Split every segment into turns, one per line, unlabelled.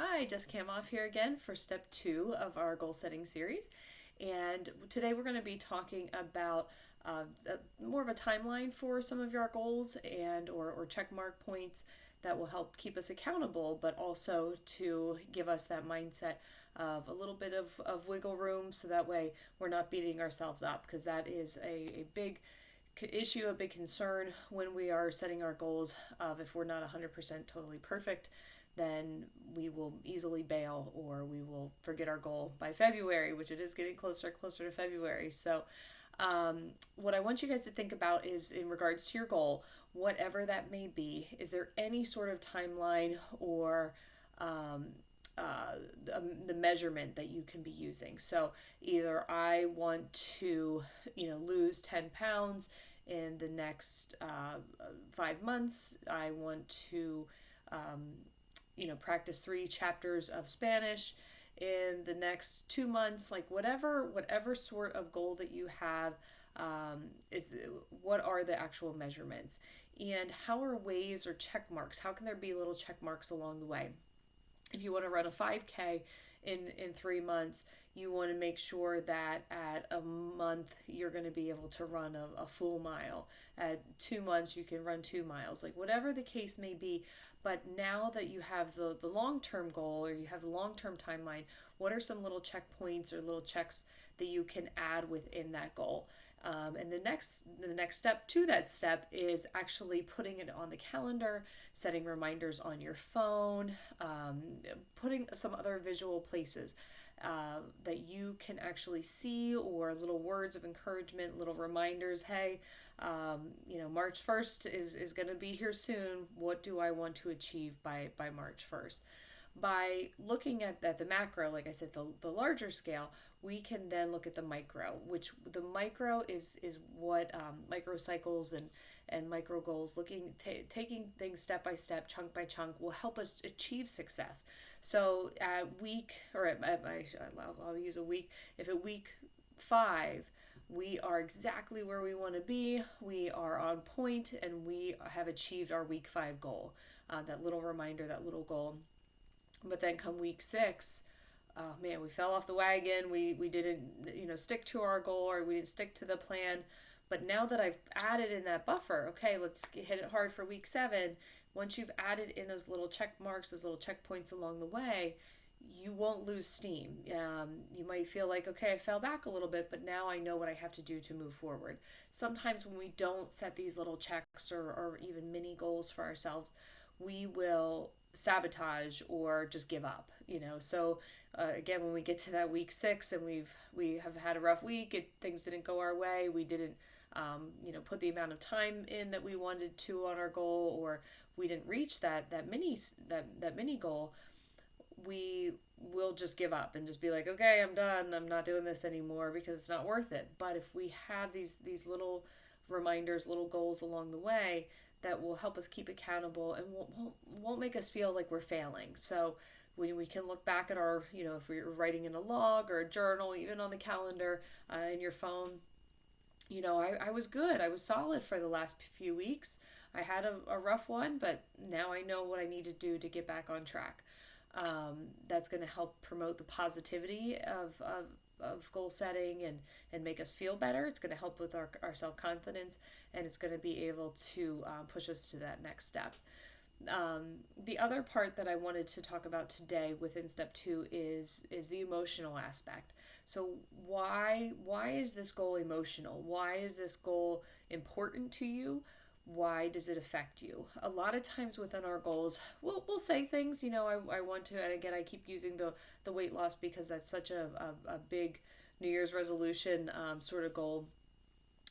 Hi, Jess Cammauf here again for step 2 of our goal setting series. And today we're going to be talking about more of a timeline for some of your goals or check mark points that will help keep us accountable, but also to give us that mindset of a little bit of wiggle room so that way we're not beating ourselves up, because that is a big issue, a big concern when we are setting our goals. Of if we're not 100% totally perfect, then we will easily bail, or we will forget our goal by February, which it is getting closer and closer to February. So what I want you guys to think about is, in regards to your goal, whatever that may be, is there any sort of timeline or the measurement that you can be using? So either I want to, lose 10 pounds in the next 5 months. I want to, practice 3 chapters of Spanish in the next 2 months. Like whatever sort of goal that you have, is what are the actual measurements, and how are ways or check marks? How can there be little check marks along the way? If you want to run a 5K in 3 months, you want to make sure that at a month you're going to be able to run a full mile. At 2 months you can run 2 miles, like whatever the case may be. But now that you have the long-term goal, or you have the long-term timeline, what are some little checkpoints or little checks that you can add within that goal? And the next step to that step is actually putting it on the calendar, setting reminders on your phone, putting some other visual places that you can actually see, or little words of encouragement, little reminders. Hey, March 1st is going to be here soon. What do I want to achieve by March 1st? By looking at the macro, like I said, the larger scale, we can then look at the micro, which the micro is what microcycles and micro goals, taking things step by step, chunk by chunk, will help us achieve success. So at week, or I'll use a week, if at week 5 we are exactly where we want to be, we are on point, and we have achieved our week 5 goal, that little reminder, that little goal. But then come week 6, oh man, we fell off the wagon. We didn't stick to our goal, or we didn't stick to the plan. But now that I've added in that buffer, okay, let's hit it hard for week 7. Once you've added in those little check marks, those little checkpoints along the way, you won't lose steam. You might feel like, okay, I fell back a little bit, but now I know what I have to do to move forward. Sometimes when we don't set these little checks or even mini goals for ourselves, we will sabotage or just give up. So again, when we get to that week 6 and we have had a rough week, things didn't go our way, we didn't put the amount of time in that we wanted to on our goal, or we didn't reach that mini goal, we will just give up and just be like, okay, I'm done, I'm not doing this anymore, because it's not worth it. But if we have these little reminders, little goals along the way, that will help us keep accountable and won't make us feel like we're failing. So when we can look back at our, if we're writing in a log or a journal, even on the calendar, in your phone, I was good. I was solid for the last few weeks. I had a rough one, but now I know what I need to do to get back on track. That's going to help promote the positivity of goal setting and make us feel better. It's going to help with our self-confidence, and it's going to be able to push us to that next step. The other part that I wanted to talk about today within step 2 is the emotional aspect. So why is this goal emotional? Why is this goal important to you? Why does it affect you? A lot of times within our goals, we'll say things, I want to, and again, I keep using the weight loss because that's such a big New Year's resolution sort of goal.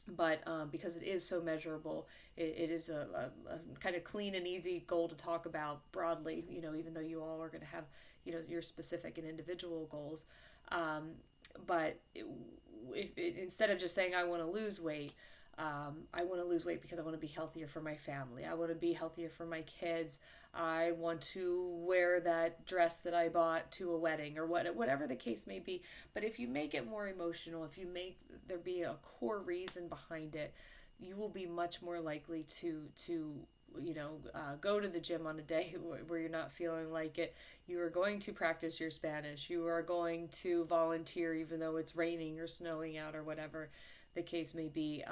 But because it is so measurable, it is a kind of clean and easy goal to talk about broadly, even though you all are going to have, your specific and individual goals. But instead of just saying, I want to lose weight, I want to lose weight because I want to be healthier for my family. I want to be healthier for my kids. I want to wear that dress that I bought to a wedding, or whatever the case may be. But if you make it more emotional, if you make there be a core reason behind it, you will be much more likely to go to the gym on a day where you're not feeling like it. You are going to practice your Spanish. You are going to volunteer even though it's raining or snowing out or whatever the case may be.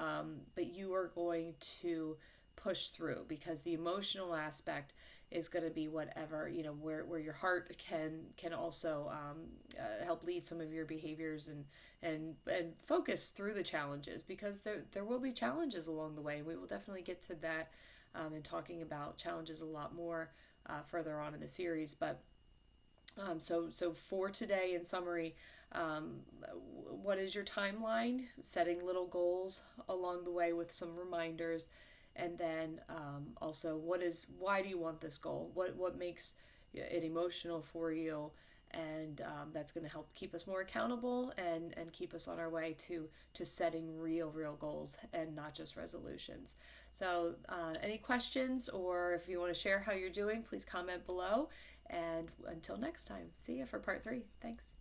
But you are going to push through, because the emotional aspect is going to be whatever, where your heart can also help lead some of your behaviors, and focus through the challenges, because there will be challenges along the way. We will definitely get to that, and talking about challenges a lot more further on in the series. But so for today, in summary, what is your timeline? Setting little goals along the way with some reminders, and then also why do you want this goal? What makes it emotional for you? And that's going to help keep us more accountable, and keep us on our way to setting real goals and not just resolutions. So any questions, or if you want to share how you're doing, please comment below. And until next time, see you for part 3. Thanks.